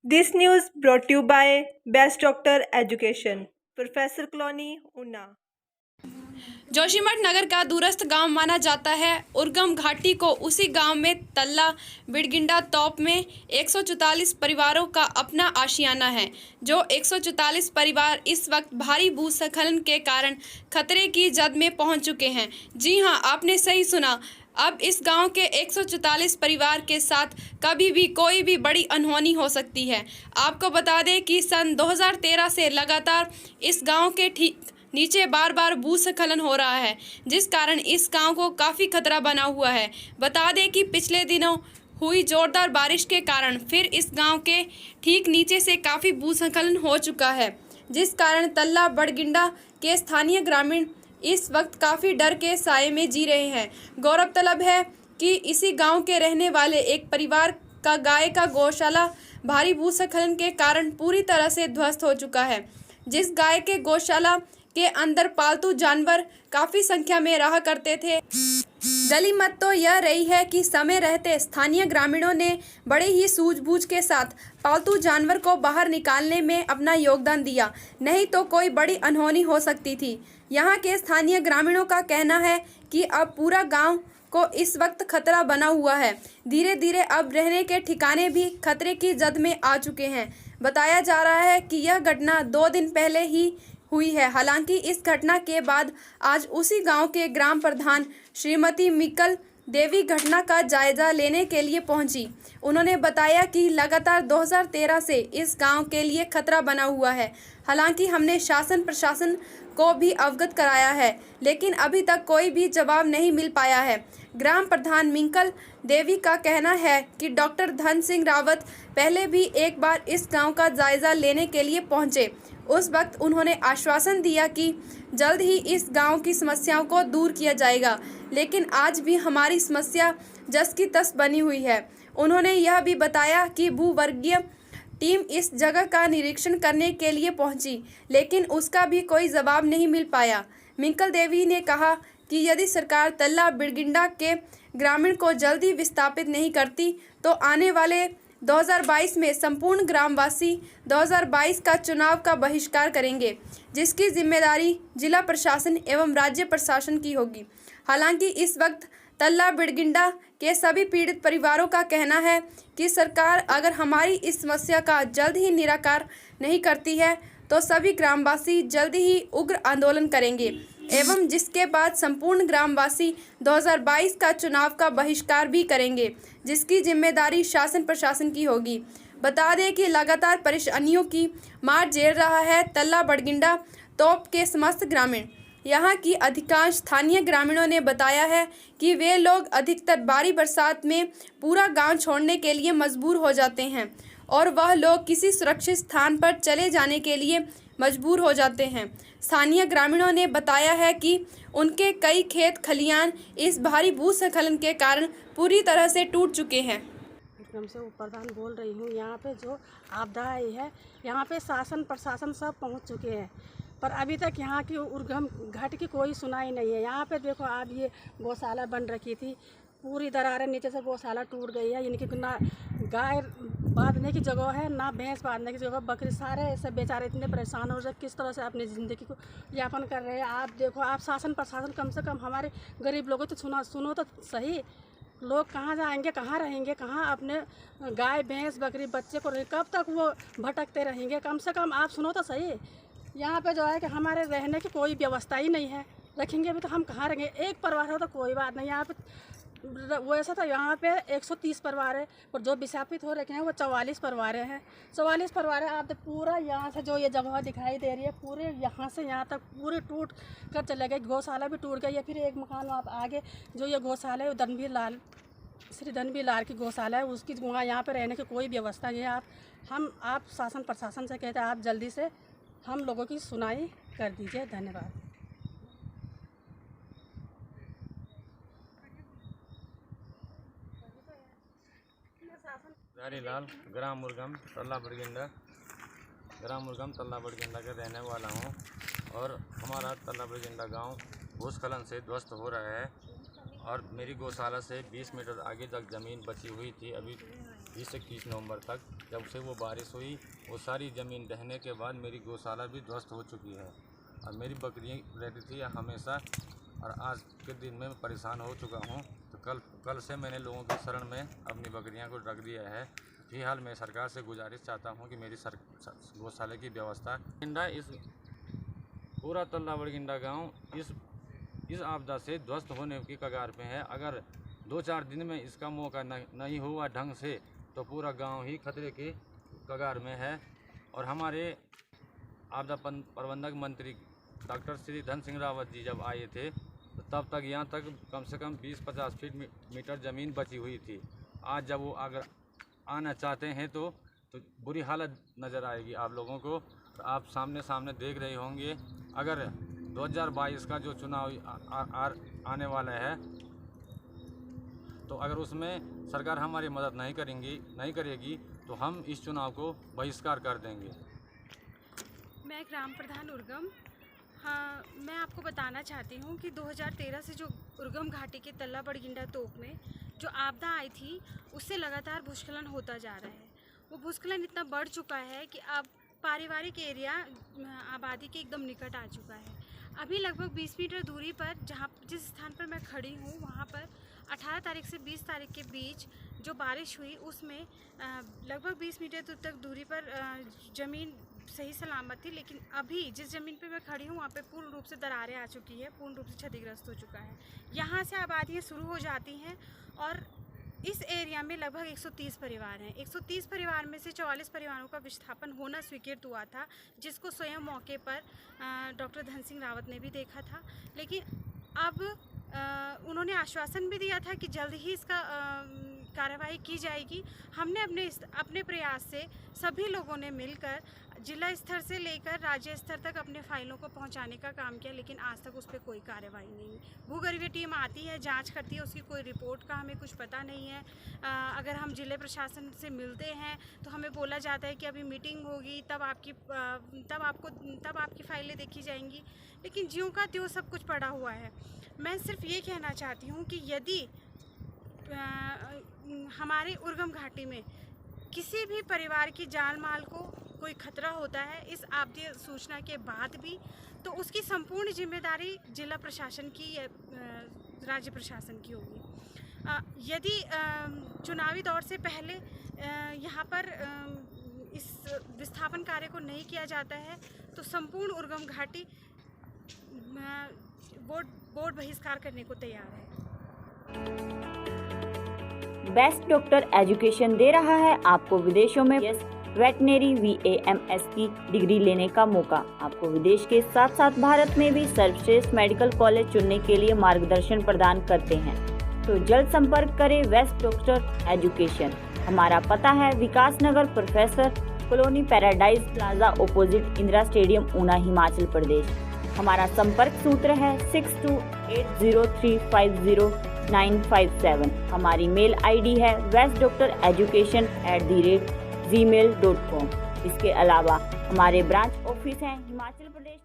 This news brought to you by Best Doctor Education, Professor Clooney, Una। Joshimath नगर का दूरस्थ गांव माना जाता है। उर्गम घाटी को उसी गांव में तल्ला बिड़गिंडा तोप में 144 परिवारों का अपना आशियाना है। जो 144 परिवार इस वक्त भारी भूस्खलन के कारण खतरे की जद में पहुंच चुके हैं। जी हां, आपने सही सुना। अब इस गांव के 144 परिवार के साथ कभी भी कोई भी बड़ी अनहोनी हो सकती है। आपको बता दें कि सन 2013 से लगातार इस गांव के ठीक नीचे बार बार भूस्खलन हो रहा है, जिस कारण इस गांव को काफ़ी खतरा बना हुआ है। बता दें कि पिछले दिनों हुई जोरदार बारिश के कारण फिर इस गांव के ठीक नीचे से काफ़ी भूस्खलन हो चुका है, जिस कारण तल्ला बड़गिंडा के स्थानीय ग्रामीण इस वक्त काफ़ी डर के साए में जी रहे हैं। गौरतलब है कि इसी गांव के रहने वाले एक परिवार का गाय का गौशाला भारी भूस्खलन के कारण पूरी तरह से ध्वस्त हो चुका है। जिस गाय के गौशाला के अंदर पालतू जानवर काफ़ी संख्या में रहा करते थे। गलीमत तो यह रही है कि समय रहते स्थानीय ग्रामीणों ने बड़े ही सूझबूझ के साथ पालतू जानवर को बाहर निकालने में अपना योगदान दिया, नहीं तो कोई बड़ी अनहोनी हो सकती थी। यहाँ के स्थानीय ग्रामीणों का कहना है कि अब पूरा गांव को इस वक्त खतरा बना हुआ है। धीरे धीरे अब रहने के ठिकाने भी खतरे की जद में आ चुके हैं। बताया जा रहा है कि यह घटना 2 दिन पहले ही हुई है। हालांकि इस घटना के बाद आज उसी गांव के ग्राम प्रधान श्रीमती मिकल देवी घटना का जायजा लेने के लिए पहुंची। उन्होंने बताया कि लगातार 2013 से इस गांव के लिए खतरा बना हुआ है। हालांकि हमने शासन प्रशासन को भी अवगत कराया है, लेकिन अभी तक कोई भी जवाब नहीं मिल पाया है। ग्राम प्रधान मिकल देवी का कहना है कि डॉक्टर धन सिंह रावत पहले भी एक बार इस गांव का जायजा लेने के लिए पहुंचे। उस वक्त उन्होंने आश्वासन दिया कि जल्द ही इस गांव की समस्याओं को दूर किया जाएगा, लेकिन आज भी हमारी समस्या जस की तस बनी हुई है। उन्होंने यह भी बताया कि भूवर्गीय टीम इस जगह का निरीक्षण करने के लिए पहुंची, लेकिन उसका भी कोई जवाब नहीं मिल पाया। मिकल देवी ने कहा कि यदि सरकार तल्ला बिड़गिंडा के ग्रामीण को जल्दी विस्थापित नहीं करती तो आने वाले 2022 में संपूर्ण ग्रामवासी 2022 का चुनाव का बहिष्कार करेंगे, जिसकी जिम्मेदारी जिला प्रशासन एवं राज्य प्रशासन की होगी। हालांकि इस वक्त तल्ला बिड़गिंडा के सभी पीड़ित परिवारों का कहना है कि सरकार अगर हमारी इस समस्या का जल्द ही निराकार नहीं करती है तो सभी ग्रामवासी जल्द ही उग्र आंदोलन करेंगे एवं जिसके बाद संपूर्ण ग्रामवासी 2022 का चुनाव का बहिष्कार भी करेंगे, जिसकी जिम्मेदारी शासन प्रशासन की होगी। बता दें कि लगातार परेशानियों की मार झेल रहा है तल्ला बड़गिंडा तोप के समस्त ग्रामीण। यहाँ की अधिकांश स्थानीय ग्रामीणों ने बताया है कि वे लोग अधिकतर भारी बरसात में पूरा गांव छोड़ने के लिए मजबूर हो जाते हैं और वह लोग किसी सुरक्षित स्थान पर चले जाने के लिए मजबूर हो जाते हैं। स्थानीय ग्रामीणों ने बताया है कि उनके कई खेत खलियान इस भारी भूस्खलन के कारण पूरी तरह से टूट चुके हैं। एकदम से प्रधान बोल रही हूँ। यहाँ पे जो आपदा आई है, यहाँ पे शासन प्रशासन सब पहुँच चुके हैं, पर अभी तक यहाँ की उर्गम घाटी की कोई सुनाई नहीं है। यहाँ पे देखो, आप ये गौशाला बन रखी थी, पूरी दरारें नीचे से गौशाला टूट गई है। इनकी ना गाय बांधने की जगह है, ना भैंस बांधने की जगह, बकरी, सारे ऐसे बेचारे इतने परेशान हो रहे, किस तरह से अपनी ज़िंदगी को यापन कर रहे हैं। आप देखो, आप शासन प्रशासन कम से कम हमारे गरीब लोगों तो सुनो तो सही। लोग कहाँ जाएंगे, कहाँ रहेंगे, कहाँ अपने गाय भैंस बकरी बच्चे को रहे, कब तक वो भटकते रहेंगे? कम से कम आप सुनो तो सही। यहाँ पे जो है कि हमारे रहने की कोई व्यवस्था ही नहीं है। रखेंगे भी तो हम कहाँ रहेंगे? एक परिवार हो तो कोई बात नहीं। यहाँ पे वो ऐसा था, यहाँ पे 130 परिवार है और जो विस्थापित हो रखे हैं वो 44 परिवार हैं। 44 परिवार है। आप तो पूरा यहाँ से जो ये जगह दिखाई दे रही है, पूरे यहाँ से यहाँ तक पूरे टूट कर चले गए। गौशाला भी टूट गई है। फिर एक मकान आप आगे जो ये गौशाला है, धनबीर लाल श्री धनबीर लाल की गौशाला है, उसकी वहाँ यहाँ पे रहने की कोई व्यवस्था नहीं है। आप शासन प्रशासन से कहते हैं आप जल्दी से हम लोगों की सुनाई कर दीजिए। धन्यवाद। लाल ग्राम मुर्गम तल्ला बड़गिंडा का रहने वाला हूँ और हमारा तल्ला बड़गिंडा गांव भूस्खलन से ध्वस्त हो रहा है और मेरी गौशाला से 20 मीटर आगे तक ज़मीन बची हुई थी। अभी 20-21 नवंबर तक, जब से वो बारिश हुई वो सारी ज़मीन ढहने के बाद मेरी गौशाला भी ध्वस्त हो चुकी है और मेरी बकरियाँ रहती थी हमेशा, और आज के दिन में परेशान हो चुका हूँ। तो कल से मैंने लोगों के शरण में अपनी बकरियाँ को रख दिया है। फिलहाल मैं सरकार से गुजारिश चाहता हूँ कि मेरी गौशाला की व्यवस्था इस पूरा तल्ला बड़गिंडा गाँव इस आपदा से ध्वस्त होने की कगार पे है। अगर 2-4 दिन में इसका मौका नहीं हुआ ढंग से तो पूरा गांव ही खतरे के कगार में है। और हमारे आपदा प्रबंधक मंत्री डॉक्टर श्री धन सिंह रावत जी जब आए थे तो तब तक यहाँ तक कम से कम 20-50 फीट मीटर ज़मीन बची हुई थी। आज जब वो अगर आना चाहते हैं तो बुरी हालत नज़र आएगी आप लोगों को। तो आप सामने देख रहे होंगे, अगर 2022 का जो चुनाव आने वाला है तो अगर उसमें सरकार हमारी मदद नहीं करेगी तो हम इस चुनाव को बहिष्कार कर देंगे। मैं ग्राम प्रधान उर्गम। हाँ, मैं आपको बताना चाहती हूँ कि 2013 से जो उर्गम घाटी के तल्ला बड़गिंडा तोप में जो आपदा आई थी उससे लगातार भूस्खलन होता जा रहा है। वो भूस्खलन इतना बढ़ चुका है कि अब पारिवारिक एरिया आबादी के एकदम निकट आ चुका है। अभी लगभग 20 मीटर दूरी पर जिस स्थान पर मैं खड़ी हूँ वहाँ पर 18 तारीख से 20 तारीख के बीच जो बारिश हुई उसमें लगभग 20 मीटर तक दूरी पर ज़मीन सही सलामत थी, लेकिन अभी जिस ज़मीन पे मैं खड़ी हूँ वहाँ पे पूर्ण रूप से दरारें आ चुकी है, पूर्ण रूप से क्षतिग्रस्त हो चुका है। यहाँ से आबादियाँ शुरू हो जाती हैं और इस एरिया में लगभग 130 परिवार हैं। 130 परिवार में से 44 परिवारों का विस्थापन होना स्वीकृत हुआ था, जिसको स्वयं मौके पर डॉक्टर धन सिंह रावत ने भी देखा था। लेकिन अब उन्होंने आश्वासन भी दिया था कि जल्द ही इसका कार्रवाई की जाएगी। हमने अपने प्रयास से सभी लोगों ने मिलकर जिला स्तर से लेकर राज्य स्तर तक अपने फाइलों को पहुंचाने का काम किया, लेकिन आज तक उस पर कोई कार्रवाई नहीं। भूगर्भीय टीम आती है, जांच करती है, उसकी कोई रिपोर्ट का हमें कुछ पता नहीं है। अगर हम जिले प्रशासन से मिलते हैं तो हमें बोला जाता है कि अभी मीटिंग होगी, तब आपकी फाइलें देखी जाएंगी, लेकिन ज्यों का त्यों सब कुछ पड़ा हुआ है। मैं सिर्फ ये कहना चाहती हूँ कि यदि हमारे उर्गम घाटी में किसी भी परिवार की जान माल को कोई खतरा होता है इस आपदा सूचना के बाद भी, तो उसकी संपूर्ण जिम्मेदारी जिला प्रशासन की या राज्य प्रशासन की होगी। यदि चुनावी दौर से पहले यहाँ पर इस विस्थापन कार्य को नहीं किया जाता है तो संपूर्ण उर्गम घाटी बोर्ड बहिष्कार करने को तैयार है। बेस्ट डॉक्टर एजुकेशन दे रहा है आपको विदेशों में वेटनरी VAMS की डिग्री लेने का मौका। आपको विदेश के साथ साथ भारत में भी सर्वश्रेष्ठ मेडिकल कॉलेज चुनने के लिए मार्गदर्शन प्रदान करते हैं। तो जल्द संपर्क करें बेस्ट डॉक्टर एजुकेशन। हमारा पता है Vikas Nagar professor colony paradise plaza opposite Indira stadium Una Himachal Pradesh. हमारा संपर्क सूत्र है 6280350957। हमारी मेल ID है bestdoctoreducation@gmail.com। इसके अलावा हमारे ब्रांच ऑफिस हैं हिमाचल प्रदेश